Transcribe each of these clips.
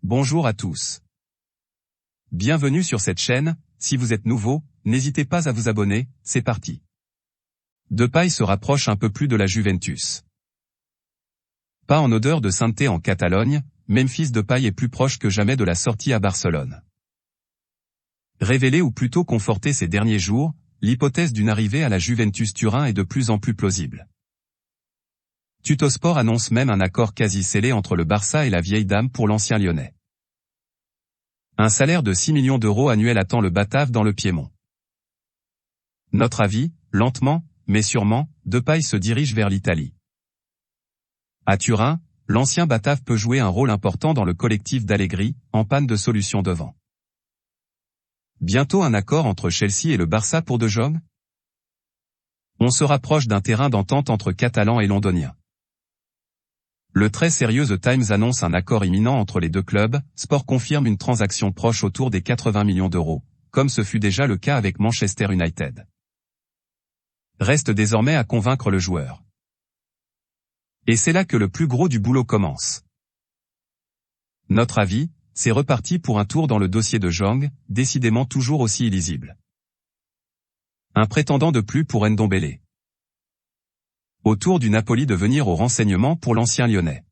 bonjour à tous. Bienvenue sur cette chaîne, si vous êtes nouveau, n'hésitez pas à vous abonner, c'est parti. Depay se rapproche un peu plus de la Juventus. Pas en odeur de sainteté en Catalogne, Memphis Depay est plus proche que jamais de la sortie à Barcelone. Révélé ou plutôt conforté ces derniers jours, l'hypothèse d'une arrivée à la Juventus Turin est de plus en plus plausible. Tuttosport annonce même un accord quasi scellé entre le Barça et la vieille dame pour l'ancien lyonnais. Un salaire de 6 millions d'euros annuels attend le Batave dans le Piémont. Notre avis, lentement, mais sûrement, Depay se dirige vers l'Italie. À Turin, l'ancien Batave peut jouer un rôle important dans le collectif d'Allegri, en panne de solutions devant. Bientôt un accord entre Chelsea et le Barça pour De Jong ? On se rapproche d'un terrain d'entente entre Catalans et Londoniens. Le très sérieux The Times annonce un accord imminent entre les deux clubs, Sport confirme une transaction proche autour des 80 millions d'euros, comme ce fut déjà le cas avec Manchester United. Reste désormais à convaincre le joueur. Et c'est là que le plus gros du boulot commence. Notre avis, c'est reparti pour un tour dans le dossier de Jong, décidément toujours aussi illisible. Un prétendant de plus pour Ndombele. Autour du Napoli de venir au renseignement pour l'ancien lyonnais.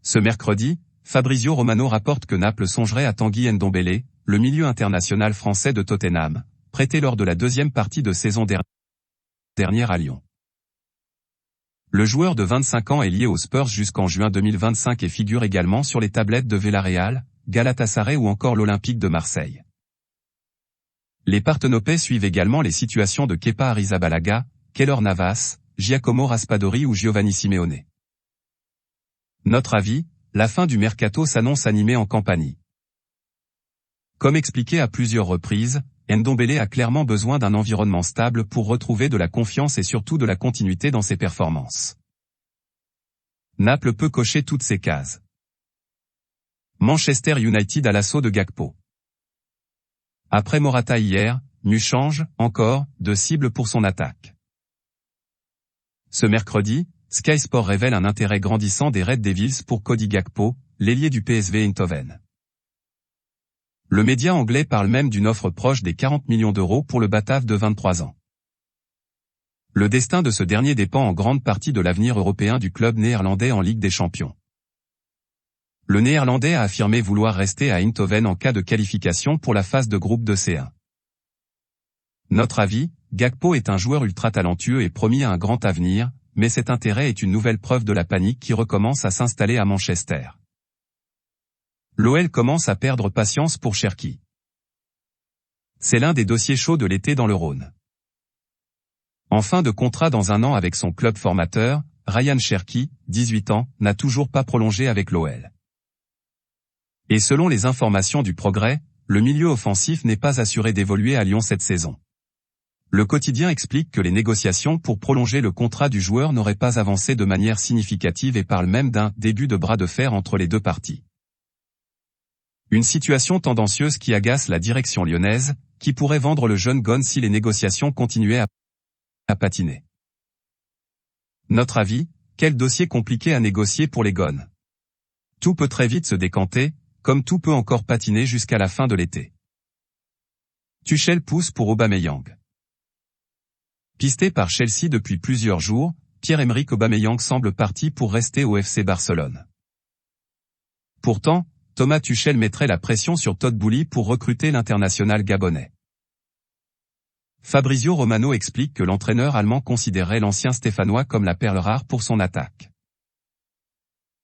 Ce mercredi, Fabrizio Romano rapporte que Naples songerait à Tanguy Ndombele, le milieu international français de Tottenham, prêté lors de la deuxième partie de saison dernière à Lyon. Le joueur de 25 ans est lié aux Spurs jusqu'en juin 2025 et figure également sur les tablettes de Villarreal, Galatasaray ou encore l'Olympique de Marseille. Les Partenopais suivent également les situations de Kepa Arrizabalaga, Keylor Navas, Giacomo Raspadori ou Giovanni Simeone. Notre avis, la fin du mercato s'annonce animée en Campanie. Comme expliqué à plusieurs reprises, Ndombele a clairement besoin d'un environnement stable pour retrouver de la confiance et surtout de la continuité dans ses performances. Naples peut cocher toutes ces cases. Manchester United à l'assaut de Gakpo. Après Morata hier, Mu change, encore, de cible pour son attaque. Ce mercredi, Sky Sport révèle un intérêt grandissant des Red Devils pour Cody Gakpo, l'ailier du PSV Eindhoven. Le média anglais parle même d'une offre proche des 40 millions d'euros pour le Batave de 23 ans. Le destin de ce dernier dépend en grande partie de l'avenir européen du club néerlandais en Ligue des Champions. Le Néerlandais a affirmé vouloir rester à Eindhoven en cas de qualification pour la phase de groupe de C1. Notre avis, Gakpo est un joueur ultra talentueux et promis à un grand avenir, mais cet intérêt est une nouvelle preuve de la panique qui recommence à s'installer à Manchester. L'OL commence à perdre patience pour Cherki. C'est l'un des dossiers chauds de l'été dans le Rhône. En fin de contrat dans un an avec son club formateur, Ryan Cherki, 18 ans, n'a toujours pas prolongé avec l'OL. Et selon les informations du Progrès, le milieu offensif n'est pas assuré d'évoluer à Lyon cette saison. Le quotidien explique que les négociations pour prolonger le contrat du joueur n'auraient pas avancé de manière significative et parle même d'un début de bras de fer entre les deux parties. Une situation tendancieuse qui agace la direction lyonnaise, qui pourrait vendre le jeune Gon si les négociations continuaient à patiner. Notre avis, quel dossier compliqué à négocier pour les Gones. Tout peut très vite se décanter, comme tout peut encore patiner jusqu'à la fin de l'été. Tuchel pousse pour Aubameyang. Pisté par Chelsea depuis plusieurs jours, Pierre-Emerick Aubameyang semble parti pour rester au FC Barcelone. Pourtant, Thomas Tuchel mettrait la pression sur Todd Boehly pour recruter l'international gabonais. Fabrizio Romano explique que l'entraîneur allemand considérait l'ancien stéphanois comme la perle rare pour son attaque.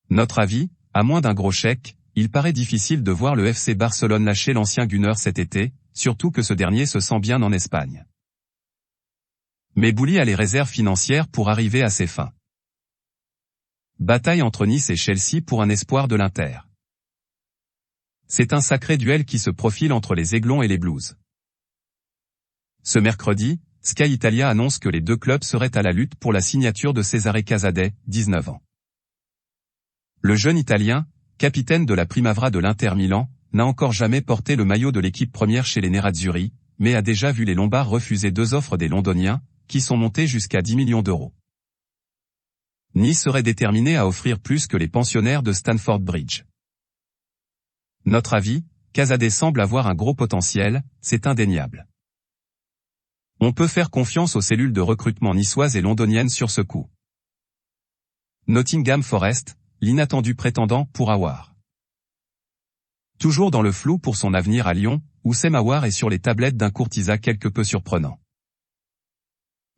Notre avis, à moins d'un gros chèque, il paraît difficile de voir le FC Barcelone lâcher l'ancien Gunner cet été, surtout que ce dernier se sent bien en Espagne. Mais Boehly a les réserves financières pour arriver à ses fins. Bataille entre Nice et Chelsea pour un espoir de l'Inter. C'est un sacré duel qui se profile entre les Aiglons et les Blues. Ce mercredi, Sky Italia annonce que les deux clubs seraient à la lutte pour la signature de Cesare Casadei, 19 ans. Le jeune Italien, capitaine de la Primavera de l'Inter Milan, n'a encore jamais porté le maillot de l'équipe première chez les Nerazzurri, mais a déjà vu les Lombards refuser 2 offres des Londoniens, qui sont montés jusqu'à 10 millions d'euros. Nice serait déterminé à offrir plus que les pensionnaires de Stamford Bridge. Notre avis, Casadei semble avoir un gros potentiel, c'est indéniable. On peut faire confiance aux cellules de recrutement niçoises et londoniennes sur ce coup. Nottingham Forest, l'inattendu prétendant pour Aouar. Toujours dans le flou pour son avenir à Lyon, Houssem Aouar est sur les tablettes d'un courtisan quelque peu surprenant.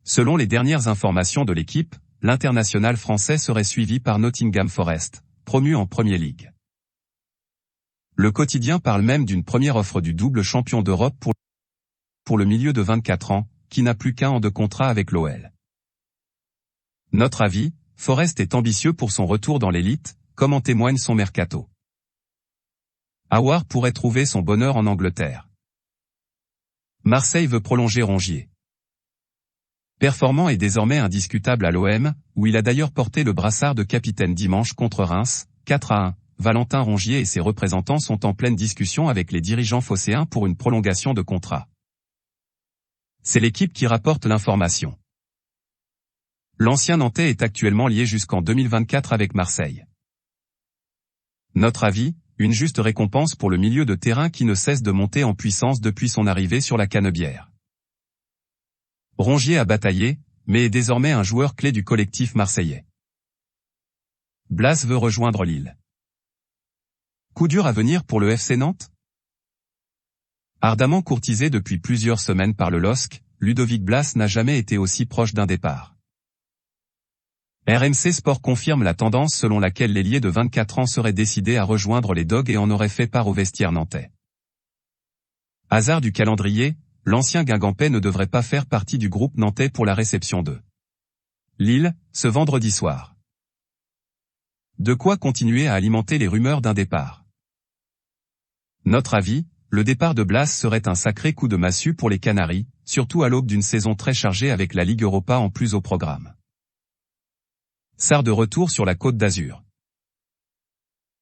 Selon les dernières informations de l'équipe, l'international français serait suivi par Nottingham Forest, promu en Premier League. Le quotidien parle même d'une première offre du double champion d'Europe pour le milieu de 24 ans, qui n'a plus qu'1 an de contrat avec l'OL. Notre avis, Forest est ambitieux pour son retour dans l'élite, comme en témoigne son mercato. Aouar pourrait trouver son bonheur en Angleterre. Marseille veut prolonger Rongier. Performant et désormais indiscutable à l'OM, où il a d'ailleurs porté le brassard de capitaine dimanche contre Reims, 4-1. Valentin Rongier et ses représentants sont en pleine discussion avec les dirigeants phocéens pour une prolongation de contrat. C'est l'équipe qui rapporte l'information. L'ancien Nantais est actuellement lié jusqu'en 2024 avec Marseille. Notre avis, une juste récompense pour le milieu de terrain qui ne cesse de monter en puissance depuis son arrivée sur la Canebière. Rongier a bataillé, mais est désormais un joueur clé du collectif marseillais. Blas veut rejoindre Lille. Coup dur à venir pour le FC Nantes? Ardemment courtisé depuis plusieurs semaines par le LOSC, Ludovic Blas n'a jamais été aussi proche d'un départ. RMC Sport confirme la tendance selon laquelle l'ailier de 24 ans serait décidé à rejoindre les Dogs et en aurait fait part au vestiaire nantais. Hasard du calendrier, l'ancien Guingampais ne devrait pas faire partie du groupe nantais pour la réception de Lille, ce vendredi soir. De quoi continuer à alimenter les rumeurs d'un départ. Notre avis, le départ de Blas serait un sacré coup de massue pour les Canaries, surtout à l'aube d'une saison très chargée avec la Ligue Europa en plus au programme. Sarr de retour sur la Côte d'Azur.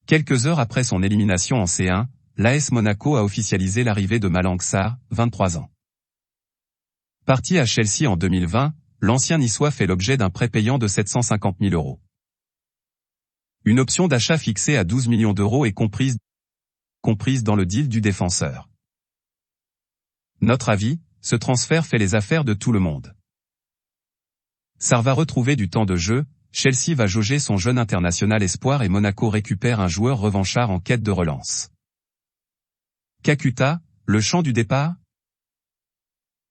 Quelques heures après son élimination en C1, l'AS Monaco a officialisé l'arrivée de Malang Sarr, 23 ans. Parti à Chelsea en 2020, l'ancien niçois fait l'objet d'un prêt payant de 750 000 €. Une option d'achat fixée à 12 millions d'euros est comprise dans le deal du défenseur. Notre avis, ce transfert fait les affaires de tout le monde. Sarr va retrouver du temps de jeu, Chelsea va jauger son jeune international espoir et Monaco récupère un joueur revanchard en quête de relance. Kakuta, le chant du départ?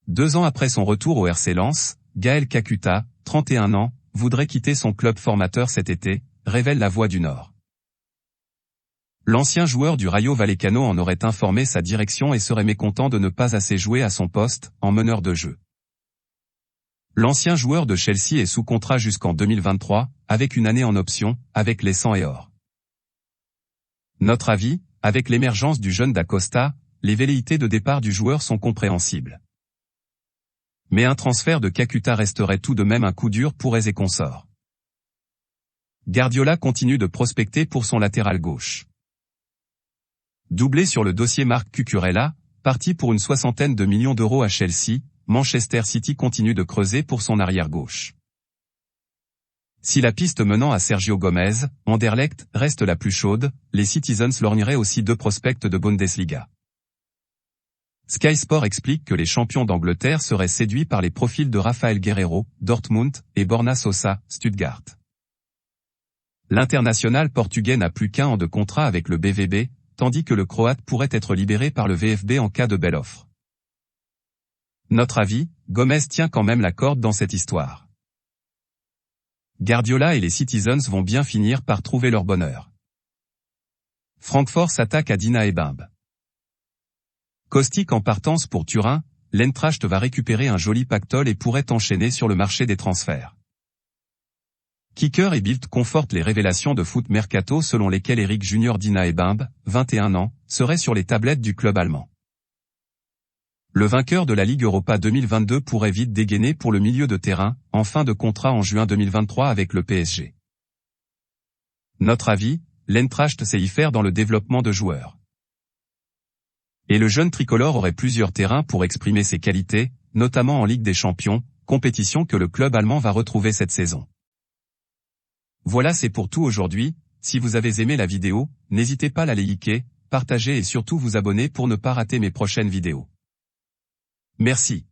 2 ans après son retour au RC Lens, Gaël Kakuta, 31 ans, voudrait quitter son club formateur cet été, révèle La Voix du Nord. L'ancien joueur du Rayo Vallecano en aurait informé sa direction et serait mécontent de ne pas assez jouer à son poste, en meneur de jeu. L'ancien joueur de Chelsea est sous contrat jusqu'en 2023, avec une année en option, avec les 100 et or. Notre avis, avec l'émergence du jeune d'Acosta, les velléités de départ du joueur sont compréhensibles. Mais un transfert de Kakuta resterait tout de même un coup dur pour Aise et consorts. Guardiola continue de prospecter pour son latéral gauche. Doublé sur le dossier Marc Cucurella, parti pour une 60aine de millions d'euros à Chelsea, Manchester City continue de creuser pour son arrière-gauche. Si la piste menant à Sergio Gomez, Anderlecht, reste la plus chaude, les Citizens lorgneraient aussi 2 prospects de Bundesliga. Sky Sport explique que les champions d'Angleterre seraient séduits par les profils de Rafael Guerreiro, Dortmund, et Borna Sosa, Stuttgart. L'international portugais n'a plus qu'1 an de contrat avec le BVB, tandis que le Croate pourrait être libéré par le VfB en cas de belle offre. Notre avis, Gomez tient quand même la corde dans cette histoire. Guardiola et les Citizens vont bien finir par trouver leur bonheur. Francfort s'attaque à Dina Ebimbe. Kostic en partance pour Turin, l'Eintracht va récupérer un joli pactole et pourrait enchaîner sur le marché des transferts. Kicker et Bild confortent les révélations de Foot Mercato selon lesquelles Eric Junior Dina Ebimbe, 21 ans, serait sur les tablettes du club allemand. Le vainqueur de la Ligue Europa 2022 pourrait vite dégainer pour le milieu de terrain, en fin de contrat en juin 2023 avec le PSG. Notre avis, l'Eintracht sait y faire dans le développement de joueurs. Et le jeune tricolore aurait plusieurs terrains pour exprimer ses qualités, notamment en Ligue des Champions, compétition que le club allemand va retrouver cette saison. Voilà, c'est pour tout aujourd'hui. Si vous avez aimé la vidéo, n'hésitez pas à la liker, partagez et surtout vous abonner pour ne pas rater mes prochaines vidéos. Merci.